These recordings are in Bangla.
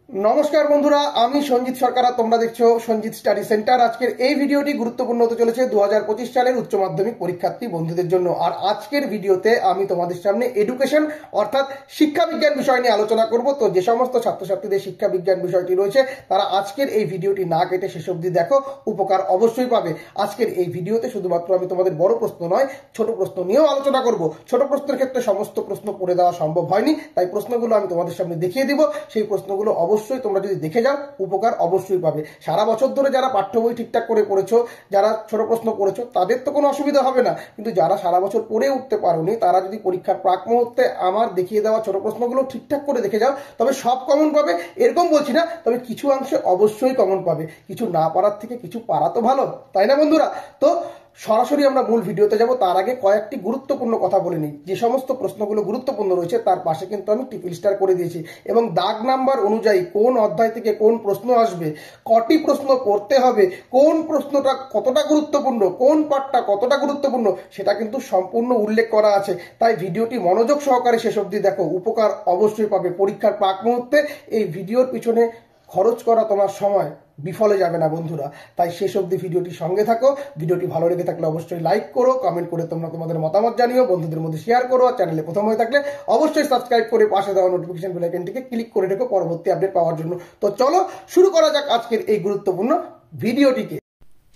নমস্কার বন্ধুরা, আমি সঞ্জিত সরকার আর তোমরা দেখছো সঞ্জিত স্টাডি সেন্টার। আজকের এই ভিডিওটি গুরুত্বপূর্ণ হতে চলেছে 2025 সালের উচ্চ মাধ্যমিক পরীক্ষার্থী বন্ধুদের জন্য। আর আজকের ভিডিওতে আমি তোমাদের সামনে এডুকেশন অর্থাৎ শিক্ষা বিজ্ঞান বিষয় নিয়ে আলোচনা করব। তো যে সমস্ত ছাত্রছাত্রীদের শিক্ষা বিজ্ঞান বিষয়টি রয়েছে তারা আজকের এই ভিডিওটি না কেটে শেষ অবধি দেখো, উপকার অবশ্যই পাবে। আজকের এই ভিডিওতে শুধুমাত্র আমি তোমাদের বড় প্রশ্ন নয়, ছোট প্রশ্ন নিয়েও আলোচনা করব। ছোট প্রশ্নের ক্ষেত্রে সমস্ত প্রশ্ন পড়ে দেওয়া সম্ভব হয়নি, তাই প্রশ্নগুলো আমি তোমাদের সামনে দেখিয়ে দিব। সেই প্রশ্নগুলো অবশ্যই তোমরা যদি দেখে যাও উপকার অবশ্যই পাবে। সারা বছর ধরে যারা পাঠ্য বই ঠিকঠাক করে পড়েছো, যারা ছোট প্রশ্ন পড়েছো, তাদের তো কোনো অসুবিধা হবে না। কিন্তু যারা সারা বছর পড়ে উঠতে পারোনি, তারা যদি পরীক্ষার প্রাক মুহূর্তে আমার দেখিয়ে দেওয়া ছোট প্রশ্নগুলো ঠিকঠাক করে দেখে যাও, তবে সব কমন পাবে এরকম বলছি না, তবে কিছু অংশে অবশ্যই কমন পাবে। কিছু না পারার থেকে কিছু পারা তো ভালো, তাই না বন্ধুরা? তো সরাসরি আমরা মূল ভিডিওতে যাব। তার আগে কয়েকটি গুরুত্বপূর্ণ কথা বলে নিই। যে সমস্ত প্রশ্নগুলো গুরুত্বপূর্ণ রয়েছে তার পাশে কিন্তু আমি টিপিল স্টার করে দিয়েছি, এবং দাগ নাম্বার অনুযায়ী কোন অধ্যায় থেকে কোন প্রশ্ন আসবে, কটি প্রশ্ন করতে হবে, কোন প্রশ্নটা কতটা গুরুত্বপূর্ণ, কোন পার্টটা কতটা গুরুত্বপূর্ণ, সেটা কিন্তু সম্পূর্ণ উল্লেখ করা আছে। তাই ভিডিওটি মনোযোগ সহকারে শেষ অবধি দেখো, উপকার অবশ্যই পাবে। পরীক্ষার প্রাক মুহূর্তে এই ভিডিওর পিছনে খরচ করা তোমার সময় বিফলে যাবে না বন্ধুরা। তাই শেষ অবধি ভিডিওটি সঙ্গে থাকো। ভিডিওটি ভালো লেগে থাকলে অবশ্যই লাইক করো, কমেন্ট করে তোমরা তোমাদের মতামত জানিও, বন্ধুদের মধ্যে শেয়ার করো। আর চ্যানেলে প্রথম হয়ে থাকলে অবশ্যই সাবস্ক্রাইব করে পাশে দেওয়া নোটিফিকেশন বেল আইকনটিকে ক্লিক করে রেখো পরবর্তী আপডেট পাওয়ার জন্য। তো চলো শুরু করা যাক আজকের এই গুরুত্বপূর্ণ ভিডিওটিকে।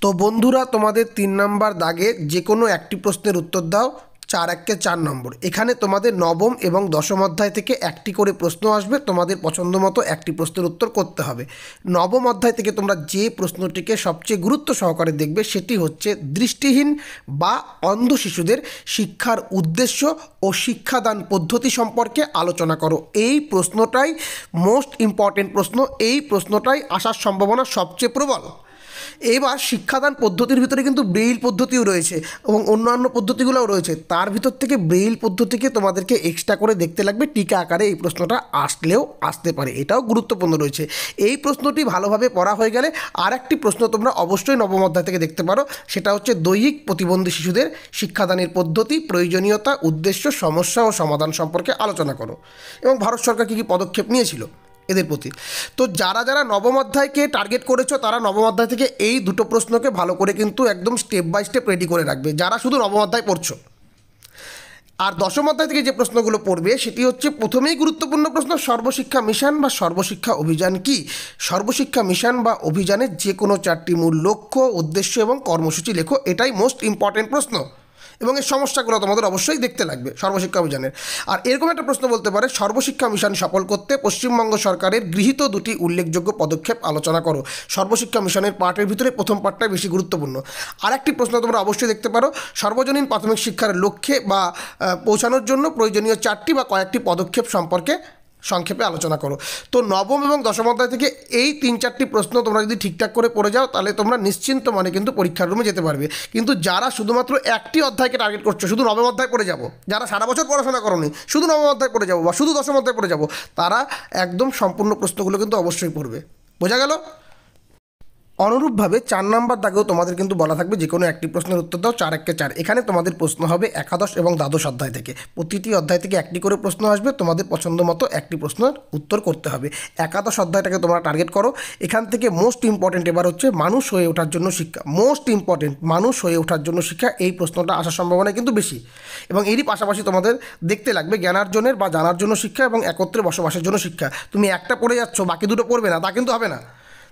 তো বন্ধুরা, তোমাদের 3 নাম্বার দাগে যে কোনো একটি প্রশ্নের উত্তর দাও। 4 × 4 নম্বর। এখানে তোমাদের নবম এবং দশম অধ্যায় থেকে একটি করে প্রশ্ন আসবে। তোমাদের পছন্দ মতো একটি প্রশ্নের উত্তর করতে হবে। নবম অধ্যায় থেকে তোমরা যে প্রশ্নটিকে সবচেয়ে গুরুত্ব সহকারে দেখবে সেটি হচ্ছে দৃষ্টিহীন বা অন্ধ শিশুদের শিক্ষার উদ্দেশ্য ও শিক্ষাদান পদ্ধতি সম্পর্কে আলোচনা করো। এই প্রশ্নটাই মোস্ট ইম্পর্টেন্ট প্রশ্ন। এই প্রশ্নটাই আসার সম্ভাবনা সবচেয়ে প্রবল। এবার শিক্ষাদান পদ্ধতির ভিতরে কিন্তু ব্রেইল পদ্ধতিও রয়েছে এবং অন্যান্য পদ্ধতিগুলোও রয়েছে। তার ভিতর থেকে ব্রেইল পদ্ধতিকে তোমাদেরকে এক্সট্রা করে দেখতে লাগবে। টিকা আকারে এই প্রশ্নটা আসলেও আসতে পারে, এটাও গুরুত্বপূর্ণ রয়েছে। এই প্রশ্নটি ভালোভাবে পড়া হয়ে গেলে আর একটি প্রশ্ন তোমরা অবশ্যই নবম অধ্যায় থেকে দেখতে পারো। সেটা হচ্ছে দৈহিক প্রতিবন্ধী শিশুদের শিক্ষাদানের পদ্ধতি, প্রয়োজনীয়তা, উদ্দেশ্য, সমস্যা ও সমাধান সম্পর্কে আলোচনা করো এবং ভারত সরকার কী কী পদক্ষেপ নিয়েছিল এদের প্রতি। তো যারা যারা নবম অধ্যায়কে টার্গেট করেছো তারা নবম অধ্যায় থেকে এই দুটো প্রশ্নকে ভালো করে কিন্তু একদম স্টেপ বাই স্টেপ রেডি করে রাখবে, যারা শুধু নবম অধ্যায় পড়ছো। আর দশম অধ্যায় থেকে যে প্রশ্নগুলো পড়বে সেটি হচ্ছে প্রথমেই গুরুত্বপূর্ণ প্রশ্ন, সর্বশিক্ষা মিশন বা সর্বশিক্ষা অভিযান কি। সর্বশিক্ষা মিশন বা অভিযানের যে কোনো 4টি মূল লক্ষ্য, উদ্দেশ্য এবং কর্মসূচি লেখো। এটাই মোস্ট ইম্পর্টেন্ট প্রশ্ন এবং এর সমস্যাগুলো তোমাদের অবশ্যই দেখতে লাগবে সর্বশিক্ষা অভিযানের। আর এরকম একটা প্রশ্ন বলতে পারে, সর্বশিক্ষা মিশন সফল করতে পশ্চিমবঙ্গ সরকারের গৃহীত 2টি উল্লেখযোগ্য পদক্ষেপ আলোচনা করো। সর্বশিক্ষা মিশনের পার্টের ভিতরে প্রথম পার্টটাই বেশি গুরুত্বপূর্ণ। আর একটি প্রশ্ন তোমরা অবশ্যই দেখতে পারো, সর্বজনীন প্রাথমিক শিক্ষার লক্ষ্যে বা পৌঁছানোর জন্য প্রয়োজনীয় 4টি বা কয়েকটি পদক্ষেপ সম্পর্কে সংক্ষেপে আলোচনা করো। তো নবম এবং দশম অধ্যায় থেকে এই 3-4টি প্রশ্ন তোমরা যদি ঠিকঠাক করে পড়ে যাও তাহলে তোমরা নিশ্চিন্ত মানে কিন্তু পরীক্ষার রুমে যেতে পারবে। কিন্তু যারা শুধুমাত্র একটি অধ্যায়কে টার্গেট করছো, শুধু নবম অধ্যায় পড়ে যাবো, যারা সারা বছর পড়াশোনা করোনি, শুধু নবম অধ্যায় পড়ে যাবো বা শুধু দশম অধ্যায় পড়ে যাবো, তারা একদম সম্পূর্ণ প্রশ্নগুলো কিন্তু অবশ্যই পড়বে। বোঝা গেল? অনুরূপভাবে 4 নাম্বার দাগেও তোমাদের কিন্তু বলা থাকবে যে কোনো একটি প্রশ্নের উত্তর দাও। 4 × 4। এখানে তোমাদের প্রশ্ন হবে একাদশ এবং দ্বাদশ অধ্যায় থেকে। প্রতিটি অধ্যায় থেকে একটি করে প্রশ্ন আসবে, তোমাদের পছন্দ মতো একটি প্রশ্নের উত্তর করতে হবে। একাদশ অধ্যায়টাকে তোমরা টার্গেট করো। এখান থেকে মোস্ট ইম্পর্টেন্ট এবার হচ্ছে মানুষ হয়ে ওঠার জন্য শিক্ষা। মোস্ট ইম্পর্টেন্ট মানুষ হয়ে ওঠার জন্য শিক্ষা, এই প্রশ্নটা আসার সম্ভাবনা কিন্তু বেশি। এবং এরই পাশাপাশি তোমাদের দেখতে লাগবে জ্ঞানার্জনের বা জানার জন্য শিক্ষা এবং একত্রে বসবাসের জন্য শিক্ষা। তুমি একটা পড়ে যাচ্ছ, বাকি দুটো পড়বে না তা কিন্তু হবে না,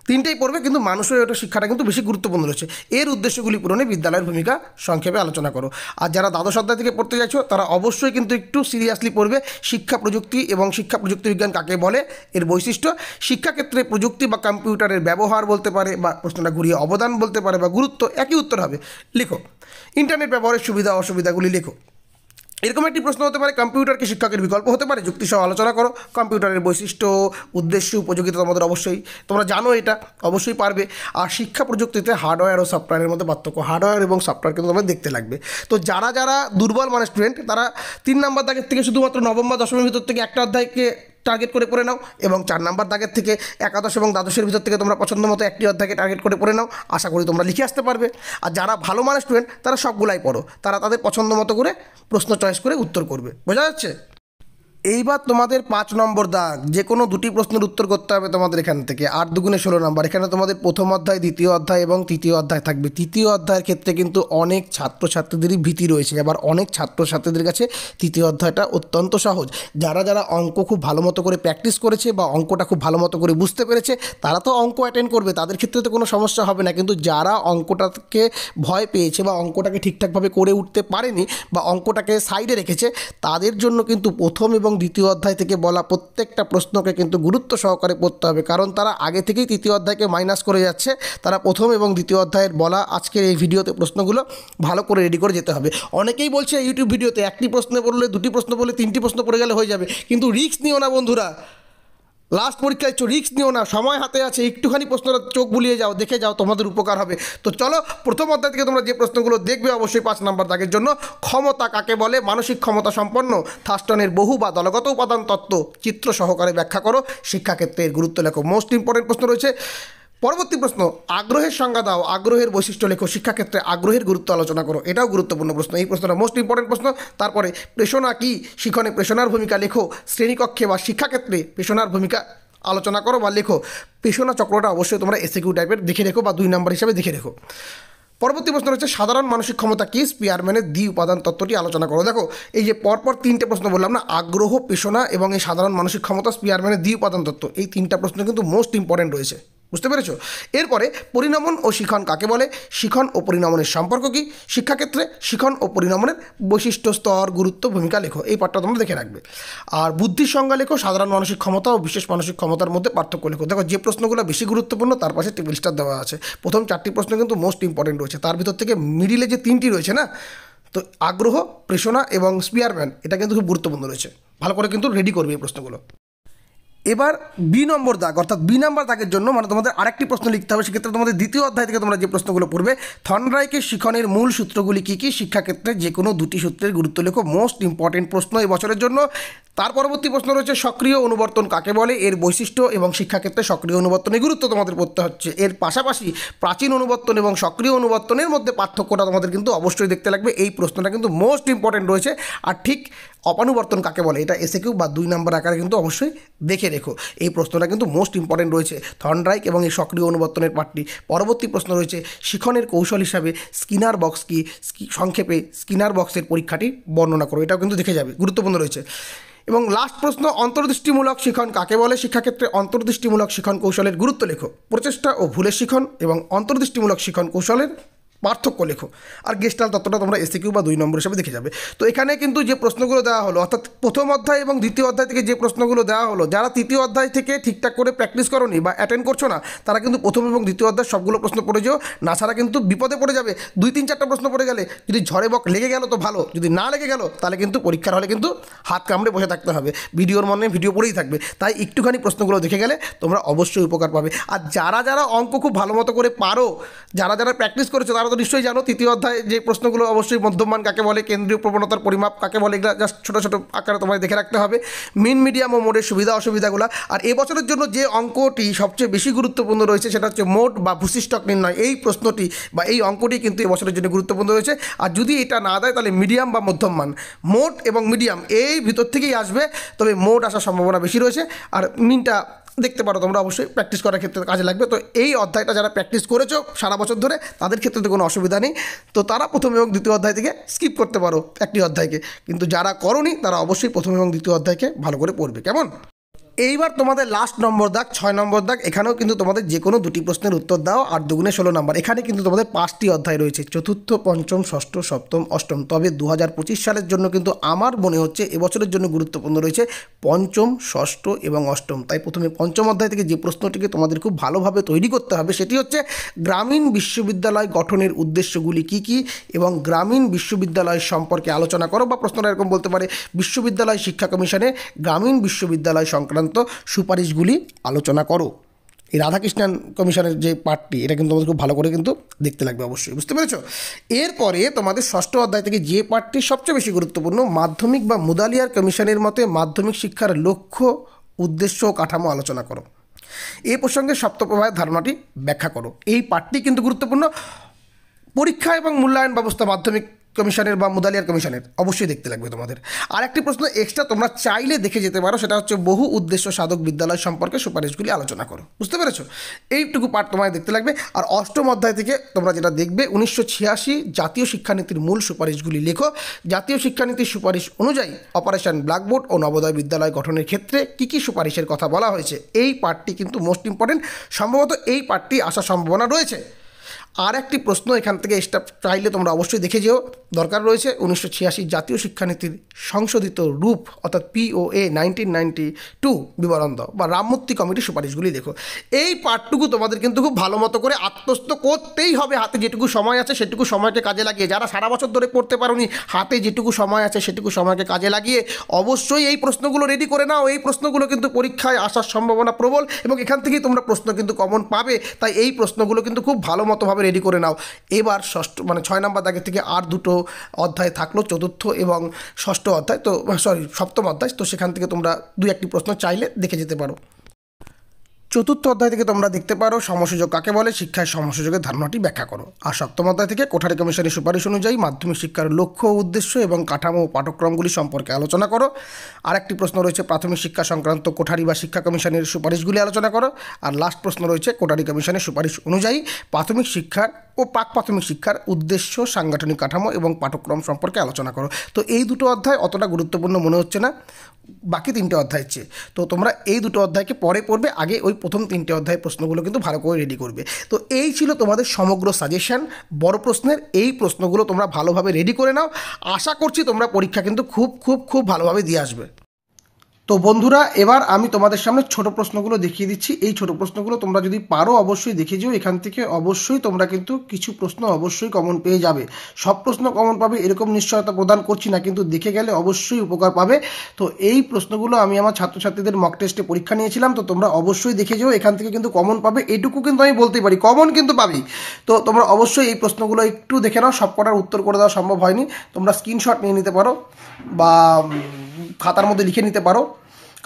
3টেই পড়বে, কিন্তু মানুষের ওটা শিক্ষাটা কিন্তু বেশি গুরুত্বপূর্ণ রয়েছে। এর উদ্দেশ্যগুলি পূরণে বিদ্যালয়ের ভূমিকা সংক্ষেপে আলোচনা করো। আর যারা দ্বাদশ অধ্যায় থেকে পড়তে চাইছো তারা অবশ্যই কিন্তু একটু সিরিয়াসলি পড়বে শিক্ষা প্রযুক্তি এবং শিক্ষা প্রযুক্তি বিজ্ঞান কাকে বলে, এর বৈশিষ্ট্য, শিক্ষাক্ষেত্রে প্রযুক্তি বা কম্পিউটারের ব্যবহার বলতে পারে, বা প্রশ্নটা ঘুরিয়ে অবদান বলতে পারে, বা গুরুত্ব, একই উত্তর হবে। লেখো ইন্টারনেট ব্যবহারের সুবিধা অসুবিধাগুলি লেখো। এরকম একটি প্রশ্ন হতে পারে, কম্পিউটার কি শিক্ষকের বিকল্প হতে পারে, যুক্তিসহ আলোচনা করো। কম্পিউটারের বৈশিষ্ট্য, উদ্দেশ্য, উপযোগিতা তোমাদের অবশ্যই তোমরা জানো, এটা অবশ্যই পারবে। আর শিক্ষা প্রযুক্তিতে হার্ডওয়্যার ও সফটওয়্যারের মধ্যে পার্থক্য, হার্ডওয়্যার এবং সফটওয়্যার কিন্তু তোমরা দেখতে লাগবে। তো যারা যারা দুর্বল মানে স্টুডেন্ট, তারা 3 নাম্বার দাগের থেকে শুধুমাত্র নবম বা দশমের ভিতর থেকে একটা অধ্যায়কে টার্গেট করে পড়ে নাও, এবং 4 নাম্বার দাগের থেকে একাদশ এবং দ্বাদশের ভিতর থেকে তোমরা পছন্দ মতো একটি অধ্যায়কে টার্গেট করে পড়ে নাও। আশা করি তোমরা লিখে আসতে পারবে। আর যারা ভালো মানের স্টুডেন্ট তারা সবগুলাই পড়ো, তারা তাদের পছন্দ মতো করে প্রশ্ন চয়েস করে উত্তর করবে। বোঝা যাচ্ছে? এইবার তোমাদের 5 নম্বর দাগ, যে কোনো দুটি প্রশ্নের উত্তর করতে হবে তোমাদের এখান থেকে। 8 দুগুণে 16 নম্বর। এখানে তোমাদের প্রথম অধ্যায়, দ্বিতীয় অধ্যায় এবং তৃতীয় অধ্যায় থাকবে। তৃতীয় অধ্যায়ের ক্ষেত্রে কিন্তু অনেক ছাত্রছাত্রীদেরই ভীতি রয়েছে, আবার অনেক ছাত্রছাত্রীদের কাছে তৃতীয় অধ্যায়টা অত্যন্ত সহজ। যারা যারা অঙ্ক খুব ভালো মতো করে প্র্যাকটিস করেছে বা অঙ্কটা খুব ভালো মতো করে বুঝতে পেরেছে তারা তো অঙ্ক অ্যাটেন্ড করবে, তাদের ক্ষেত্রে তো কোনো সমস্যা হবে না। কিন্তু যারা অঙ্কটাকে ভয় পেয়েছে বা অঙ্কটাকে ঠিকঠাকভাবে করে উঠতে পারেনি বা অঙ্কটাকে সাইডে রেখেছে, তাদের জন্য কিন্তু প্রথম এবং দ্বিতীয় অধ্যায় থেকে বলা প্রত্যেকটা প্রশ্নকে কিন্তু গুরুত্ব সহকারে পড়তে হবে, কারণ তারা আগে থেকেই তৃতীয় অধ্যায়কে মাইনাস করে যাচ্ছে। তারা প্রথম এবং দ্বিতীয় অধ্যায়ের বলা আজকের এই ভিডিওতে প্রশ্নগুলো ভালো করে রেডি করে যেতে হবে। অনেকেই বলছে ইউটিউব ভিডিওতে একটি প্রশ্ন পড়লে, দুটি প্রশ্ন পড়লে, তিনটি প্রশ্ন পড়ে গেলে হয়ে যাবে, কিন্তু রিস্ক নিও না বন্ধুরা। লাস্ট পরীক্ষায় রিস্ক নিও না, সময় হাতে আছে, একটুখানি প্রশ্নটা চোখ বুলিয়ে যাও, দেখে যাও, তোমাদের উপকার হবে। তো চলো, প্রথম অধ্যায় থেকে তোমরা যে প্রশ্নগুলো দেখবে অবশ্যই 5 নম্বর দাগের জন্য। ক্ষমতা কাকে বলে? মানসিক ক্ষমতা সম্পন্ন। থার্স্টনের বহু বা দলগত উপাদান তত্ত্ব চিত্র সহকারে ব্যাখ্যা করো। শিক্ষাক্ষেত্রে এর গুরুত্ব লেখো। মোস্ট ইম্পর্টেন্ট প্রশ্ন রয়েছে। পরবর্তী প্রশ্ন, আগ্রহের সংজ্ঞা দাও, আগ্রহের বৈশিষ্ট্য লেখো। শিক্ষাক্ষেত্রে আগ্রহের গুরুত্ব আলোচনা করো। এটাও গুরুত্বপূর্ণ প্রশ্ন, এই প্রশ্নটা মোস্ট ইম্পর্টেন্ট প্রশ্ন। তারপরে প্রেষণা কি? শিক্ষণে প্রেষণার ভূমিকা লেখো। শ্রেণীকক্ষে বা শিক্ষাক্ষেত্রে প্রেষণার ভূমিকা আলোচনা করো বা লেখো। পেশনা চক্রটা অবশ্যই তোমরা এসএকিউ টাইপের দেখে রেখো বা 2 নম্বর হিসাবে দেখে রেখো। পরবর্তী প্রশ্ন হচ্ছে সাধারণ মানসিক ক্ষমতা কি? স্পিয়ারম্যানের দ্বি উপাদান তত্ত্বটি আলোচনা করো। দেখো, এই যে পরপর 3টে প্রশ্ন বললাম না, আগ্রহ, পেশনা এবং এই সাধারণ মানসিক ক্ষমতা, স্পিয়ারম্যানের দ্বি উপাদান তত্ত্ব, এই 3টা প্রশ্ন কিন্তু মোস্ট ইম্পর্টেন্ট রয়েছে, বুঝতে পেরেছো? এরপরে পরিণমন ও শিখন কাকে বলে? শিখন ও পরিণমনের সম্পর্ক কী? শিক্ষাক্ষেত্রে শিখন ও পরিণমনের বৈশিষ্ট্য, স্তর, গুরুত্ব, ভূমিকা লেখো। এই পাঠটা তোমরা দেখে রাখবে। আর বুদ্ধির সংজ্ঞা লেখো। সাধারণ মানসিক ক্ষমতা ও বিশেষ মানসিক ক্ষমতার মধ্যে পার্থক্য লেখো। দেখো, যে প্রশ্নগুলো বেশি গুরুত্বপূর্ণ তার পাশে টেবিল স্টার দেওয়া আছে। প্রথম 4টি প্রশ্ন কিন্তু মোস্ট ইম্পর্টেন্ট রয়েছে, তার ভিতর থেকে মিডিলে যে 3টি রয়েছে না, তো আগ্রহ, প্রেষণা এবং স্পিয়ারম্যান, এটা কিন্তু খুব গুরুত্বপূর্ণ রয়েছে। ভালো করে কিন্তু রেডি করবে এই প্রশ্নগুলো। এবার বি নম্বর দাগ, অর্থাৎ বি নম্বর দাগের জন্য মানে তোমাদের আরেকটি প্রশ্ন লিখতে হবে। সেক্ষেত্রে তোমাদের দ্বিতীয় অধ্যায় থেকে তোমরা যে প্রশ্নগুলো পড়বে, থর্নডাইকের শিখনের মূল সূত্রগুলি কী কী? শিক্ষাক্ষেত্রে যে কোনো 2টি সূত্রের গুরুত্ব লেখো। মোস্ট ইম্পর্টেন্ট প্রশ্ন এই বছরের জন্য। তার পরবর্তী প্রশ্ন রয়েছে সক্রিয় অনুবর্তন কাকে বলে? এর বৈশিষ্ট্য এবং শিক্ষাক্ষেত্রে সক্রিয় অনুবর্তনের গুরুত্ব তোমাদের পড়তে হচ্ছে। এর পাশাপাশি প্রাচীন অনুবর্তন এবং সক্রিয় অনুবর্তনের মধ্যে পার্থক্যটা তোমাদের কিন্তু অবশ্যই দেখতে লাগবে। এই প্রশ্নটা কিন্তু মোস্ট ইম্পর্টেন্ট রয়েছে। আর ঠিক অপানুবর্তন কাকে বলে? এটা এসএকিউ বা 2 নম্বর আকারে কিন্তু অবশ্যই দেখে রেখো। এই প্রশ্নটা কিন্তু মোস্ট ইম্পর্টেন্ট রয়েছে, থর্নডাইক এবং এই সক্রিয় অনুবর্তনের পাঠটি। পরবর্তী প্রশ্ন রয়েছে শিখনের কৌশল হিসাবে স্কিনার বক্স কি? সংক্ষেপে স্কিনার বক্সের পরীক্ষাটি বর্ণনা করো। এটাও কিন্তু দেখে যাবে, গুরুত্বপূর্ণ রয়েছে। এবং লাস্ট প্রশ্ন, অন্তর্দৃষ্টিমূলক শিখন কাকে বলে? শিক্ষাক্ষেত্রে অন্তর্দৃষ্টিমূলক শিখন কৌশলের গুরুত্ব লেখো। প্রচেষ্টা ও ভুলের শিখন এবং অন্তর্দৃষ্টিমূলক শিখন কৌশলের পার্থক্য লেখো। আর গেস্টাল তত্ত্বটা তোমরা এসএকিউ বা 2 নম্বর হিসাবে দেখে যাবে। তো এখানে কিন্তু যে প্রশ্নগুলো দেওয়া হলো, অর্থাৎ প্রথম অধ্যায় এবং দ্বিতীয় অধ্যায় থেকে যে প্রশ্নগুলো দেওয়া হলো, যারা তৃতীয় অধ্যায় থেকে ঠিকঠাক করে প্র্যাকটিস করোনি বা অ্যাটেন্ড করছো না, তারা কিন্তু প্রথম এবং দ্বিতীয় অধ্যায় সবগুলো প্রশ্ন পড়ে যেও, না ছাড়া কিন্তু বিপদে পড়ে যাবে। 2, 3, 4টা প্রশ্ন পড়ে গেলে যদি ঝড়ে বক লেগে গেল তো ভালো, যদি না লেগে গেল তাহলে কিন্তু পরীক্ষার হলে কিন্তু হাত কামড়ে বসে থাকতে হবে, ভিডিওর মনে ভিডিও পড়েই থাকবে। তাই একটুখানি প্রশ্নগুলো দেখে গেলে তোমরা অবশ্যই উপকার পাবে। আর যারা যারা অঙ্ক খুব ভালো মতো করে পারো, যারা যারা প্র্যাকটিস করেছো, তারা তো নিশ্চয়ই জানো তৃতীয় অধ্যায় যে প্রশ্নগুলো অবশ্যই মধ্যমান কাকে বলে, কেন্দ্রীয় প্রবণতার পরিমাপ কাকে বলে, এগুলো জাস্ট ছোটো ছোটো আকারে তোমায় দেখে রাখতে হবে। মিন, মিডিয়াম ও মোডের সুবিধা অসুবিধাগুলো। আর এবছরের জন্য যে অঙ্কটি সবচেয়ে বেশি গুরুত্বপূর্ণ রয়েছে সেটা হচ্ছে মোড বা ভূশিষ্টক নির্ণয়। এই প্রশ্নটি বা এই অঙ্কটি কিন্তু এবছরের জন্য গুরুত্বপূর্ণ রয়েছে। আর যদি এটা না দেয় তাহলে মিডিয়াম বা মধ্যমান, মোড এবং মিডিয়াম এই ভিতর থেকেই আসবে, তবে মোড আসার সম্ভাবনা বেশি রয়েছে। আর মিনটা দেখতে পারো তোমরা, অবশ্যই প্র্যাকটিস করার ক্ষেত্রে কাজে লাগবে। তো এই অধ্যায়টা যারা প্র্যাকটিস করেছো সারা বছর ধরে, তাদের ক্ষেত্রে তো কোনো অসুবিধা নেই। তো তারা প্রথম এবং দ্বিতীয় অধ্যায় থেকে স্কিপ করতে পারো একটি অধ্যায়কে, কিন্তু যারা করোনি তারা অবশ্যই প্রথম এবং দ্বিতীয় অধ্যায়কে ভালো করে পড়বে, কেমন? এইবার তোমাদের লাস্ট নম্বর দাগ, 6 নম্বর দাগ। এখানেও কিন্তু তোমাদের যে কোনো 2টি প্রশ্নের উত্তর দাও। 8 দুগুণে 16 নম্বর। এখানে কিন্তু তোমাদের 5টি অধ্যায় রয়েছে, চতুর্থ, পঞ্চম, ষষ্ঠ, সপ্তম, অষ্টম। তবে 2025 সালের জন্য কিন্তু আমার মনে হচ্ছে এবছরের জন্য গুরুত্বপূর্ণ রয়েছে পঞ্চম, ষষ্ঠ এবং অষ্টম। তাই প্রথমে পঞ্চম অধ্যায় থেকে যে প্রশ্নটিকে তোমাদের খুব ভালোভাবে তৈরি করতে হবে সেটি হচ্ছে গ্রামীণ বিশ্ববিদ্যালয় গঠনের উদ্দেশ্যগুলি কী কী এবং গ্রামীণ বিশ্ববিদ্যালয় সম্পর্কে আলোচনা করো। বা প্রশ্নটা এরকম বলতে পারে, বিশ্ববিদ্যালয় শিক্ষা কমিশনে গ্রামীণ বিশ্ববিদ্যালয় সংক্রান্ত সুপারিশগুলি আলোচনা করো। এই রাধাকৃষ্ণন কমিশনের যে পার্টটি, এটা কিন্তু তোমাদের খুব ভালো করে কিন্তু দেখতে লাগবে, অবশ্যই বুঝতে পেরেছো। এরপরে তোমাদের ষষ্ঠ অধ্যায় থেকে যে পার্টটি সবচেয়ে বেশি গুরুত্বপূর্ণ, মাধ্যমিক বা মুদালিয়ার কমিশনের মতে মাধ্যমিক শিক্ষার লক্ষ্য, উদ্দেশ্য ও কাঠামো আলোচনা করো। এই প্রসঙ্গে সপ্তপ্রবাহের ধারণাটি ব্যাখ্যা করো। এই পার্টটি কিন্তু গুরুত্বপূর্ণ। পরীক্ষা এবং মূল্যায়ন ব্যবস্থা মাধ্যমিক কমিশনের বা মুদালিয়ার কমিশনের অবশ্যই দেখতে লাগবে তোমাদের। আর একটি প্রশ্ন এক্সট্রা তোমরা চাইলে দেখে যেতে পারো, সেটা হচ্ছে বহু উদ্দেশ্য সাধক বিদ্যালয় সম্পর্কে সুপারিশগুলি আলোচনা করো। বুঝতে পেরেছো? এইটুকু পার্ট তোমায় দেখতে লাগবে। আর অষ্টম অধ্যায় থেকে তোমরা যেটা দেখবে 1986 জাতীয় শিক্ষানীতির মূল সুপারিশগুলি লেখো। জাতীয় শিক্ষানীতির সুপারিশ অনুযায়ী অপারেশন ব্ল্যাকবোর্ড ও নবোদয় বিদ্যালয় গঠনের ক্ষেত্রে কী কী সুপারিশের কথা বলা হয়েছে, এই পার্টটি কিন্তু মোস্ট ইম্পর্টেন্ট। সম্ভবত এই পার্টটি আসার সম্ভাবনা রয়েছে। আর একটি প্রশ্ন এখান থেকে এক্সট্রা চাইলে তোমরা অবশ্যই দেখে যেও, দরকার রয়েছে 1986 জাতীয় শিক্ষানীতির সংশোধিত রূপ অর্থাৎ POA 1992 বিবরণ দাও বা রামমূর্তি কমিটির সুপারিশগুলি দেখো। এই পার্টটুকু তোমাদের কিন্তু খুব ভালো মতো করে আত্মস্থ করতেই হবে। হাতে যেটুকু সময় আছে সেটুকু সময়কে কাজে লাগিয়ে, যারা সারা বছর ধরে পড়তে পারোনি, হাতে যেটুকু সময় আছে সেটুকু সময়কে কাজে লাগিয়ে অবশ্যই এই প্রশ্নগুলো রেডি করে নাও। এই প্রশ্নগুলো কিন্তু পরীক্ষায় আসার সম্ভাবনা প্রবল এবং এখান থেকেই তোমরা প্রশ্ন কিন্তু কমন পাবে। তাই এই প্রশ্নগুলো কিন্তু খুব ভালো মতোভাবে রেডি করে নাও। এবার ষষ্ঠ 6 নম্বর দাগের থেকে আর দুটো অধ্যায় থাকলো, চতুর্থ এবং ষষ্ঠ অধ্যায়, তো সপ্তম অধ্যায়। তো সেখান থেকে তোমরা 2-1টি প্রশ্ন চাইলে দেখে যেতে পারো। চতুর্থ অধ্যায় থেকে তোমরা দেখতে পারো সমসুযোগ কাকে বলে, শিক্ষায় সমসুযোগের ধারণাটি ব্যাখ্যা করো। আর সপ্তম অধ্যায় থেকে কোঠারি কমিশনের সুপারিশ অনুযায়ী মাধ্যমিক শিক্ষার লক্ষ্য, উদ্দেশ্য এবং কাঠামো ও পাঠ্যক্রমগুলি সম্পর্কে আলোচনা করো। আর একটি প্রশ্ন রয়েছে প্রাথমিক শিক্ষা সংক্রান্ত কোঠারি বা শিক্ষা কমিশনের সুপারিশগুলি আলোচনা করো। আর লাস্ট প্রশ্ন রয়েছে কোঠারি কমিশনের সুপারিশ অনুযায়ী প্রাথমিক শিক্ষার ও প্রাক প্রাথমিক শিক্ষার উদ্দেশ্য, সাংগঠনিক কাঠামো এবং পাঠ্যক্রম সম্পর্কে আলোচনা করো। তো এই দুটো অধ্যায় অতটা গুরুত্বপূর্ণ মনে হচ্ছে না বাকি 3টে অধ্যায়ের চেয়ে। তো তোমরা এই দুটো অধ্যায়কে পরে পড়বে, আগে ওই প্রথম 3টে অধ্যায়ের প্রশ্নগুলো কিন্তু ভালো করে রেডি করবে। তো এই ছিল তোমাদের সমগ্র সাজেশন বড় প্রশ্নের। এই প্রশ্নগুলো তোমরা ভালোভাবে রেডি করে নাও। আশা করছি তোমরা পরীক্ষা কিন্তু খুব খুব খুব ভালোভাবে দিয়ে আসবে। তো বন্ধুরা, এবার আমি তোমাদের সামনে ছোট প্রশ্নগুলো দেখিয়ে দিচ্ছি। এই ছোট প্রশ্নগুলো তোমরা যদি পারো অবশ্যই দেখে যেও। এখান থেকে অবশ্যই তোমরা কিন্তু কিছু প্রশ্ন অবশ্যই কমন পেয়ে যাবে। সব প্রশ্ন কমন পাবে এরকম নিশ্চয়তা প্রদান করছি না, কিন্তু দেখে গেলে অবশ্যই উপকার পাবে। তো এই প্রশ্নগুলো আমি আমার ছাত্রছাত্রীদের মক টেস্টে পরীক্ষা নিয়েছিলাম, তো তোমরা অবশ্যই দেখে যেও। এখান থেকে কিন্তু কমন পাবে, এইটুকু কিন্তু আমি বলতেই পারি, কমন কিন্তু পাবেই। তো তোমরা অবশ্যই এই প্রশ্নগুলো একটু দেখে নাও। সব কটার উত্তর করে দেওয়া সম্ভব হয়নি, তোমরা স্ক্রিনশট নিয়ে নিতে পারো বা খাতার মধ্যে লিখে নিতে পারো।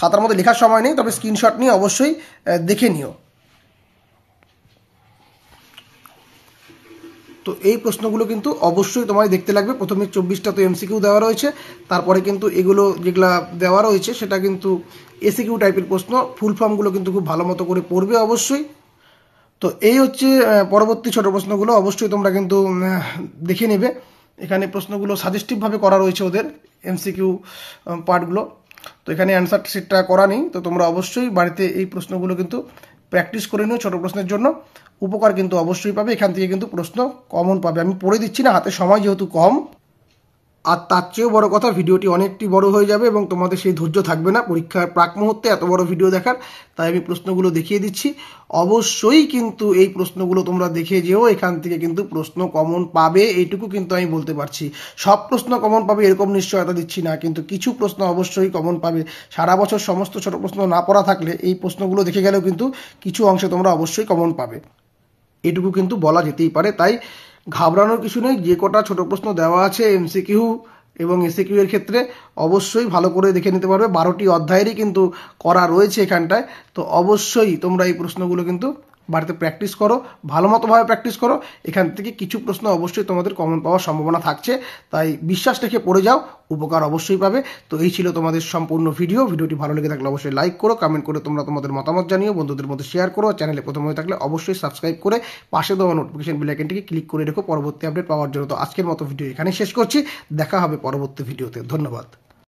খাতার মধ্যে লেখার সময় নেই, তবে স্ক্রিনশট নিয়ে অবশ্যই দেখে নিও। তো এই প্রশ্নগুলো কিন্তু অবশ্যই তোমায় দেখতে লাগবে। প্রথমে 24টা তো MCQ দেওয়া রয়েছে, তারপরে কিন্তু এগুলো যেগুলা দেওয়া রয়েছে সেটা কিন্তু ACQ টাইপের প্রশ্ন। ফুল ফর্মগুলো কিন্তু খুব ভালো মতো করে পড়বে অবশ্যই। তো এই হচ্ছে পরবর্তী ছোট প্রশ্নগুলো, অবশ্যই তোমরা কিন্তু দেখে নেবে। এখানে প্রশ্নগুলো সাজেস্টিভভাবে করা রয়েছে ওদের MCQ পার্টগুলো। তো এখানে অ্যান্সার শিটটা করা নেই, তো তোমরা অবশ্যই বাড়িতে এই প্রশ্নগুলো কিন্তু প্র্যাকটিস করে নিও। ছোটো প্রশ্নের জন্য উপকার কিন্তু অবশ্যই পাবে। এখান থেকে কিন্তু প্রশ্ন কমন পাবে। আমি পড়ে দিচ্ছি না, হাতে সময় যেহেতু কম। আর তার চেয়েও বড় কথা, ভিডিওটি অনেকটি বড় হয়ে যাবে এবং তোমাদের সেই ধৈর্য থাকবে না পরীক্ষার প্রাক মুহূর্তে এত বড় ভিডিও দেখার। তাই আমি প্রশ্নগুলো দেখিয়ে দিচ্ছি। অবশ্যই কিন্তু এই প্রশ্নগুলো তোমরা দেখে যেও, এখান থেকে কিন্তু প্রশ্ন কমন পাবে, এইটুকু কিন্তু আমি বলতে পারছি। সব প্রশ্ন কমন পাবে এরকম নিশ্চয়তা দিচ্ছি না, কিন্তু কিছু প্রশ্ন অবশ্যই কমন পাবে। সারা বছর সমস্ত ছোট প্রশ্ন না পড়া থাকলে এই প্রশ্নগুলো দেখে গেলেও কিন্তু কিছু অংশে তোমরা অবশ্যই কমন পাবে, এটুকু কিন্তু বলা যেতেই পারে। তাই ঘাবড়ানোর কিছু নেই। যে কটা ছোট প্রশ্ন দেওয়া আছে MCQ এবং ACQ এর ক্ষেত্রে অবশ্যই ভালো করে দেখে নিতে পারবে। 12টি অধ্যায়েরই কিন্তু করা রয়েছে এখানটায়। তো অবশ্যই তোমরা এই প্রশ্নগুলো কিন্তু বাড়িতে প্র্যাকটিস করো, ভালো মতোভাবে প্র্যাকটিস করো। এখান থেকে কিছু প্রশ্ন অবশ্যই তোমাদের কমন পাওয়ার সম্ভাবনা থাকছে, তাই বিশ্বাস রেখে পড়ে যাও, উপকার অবশ্যই পাবে। তো এই ছিল তোমাদের সম্পূর্ণ ভিডিও। ভিডিওটি ভালো লেগে থাকলে অবশ্যই লাইক করো, কমেন্ট করে তোমরা তোমাদের মতামত জানিও, বন্ধুদের মধ্যে শেয়ার করো। চ্যানেলে প্রথম হয়ে থাকলে অবশ্যই সাবস্ক্রাইব করে পাশে দেওয়া নোটিফিকেশন বেল আইকনটিকে ক্লিক করে রেখো পরবর্তী আপডেট পাওয়ার জন্য। তো আজকের মতো ভিডিও এখানেই শেষ করছি, দেখা হবে পরবর্তী ভিডিওতে। ধন্যবাদ।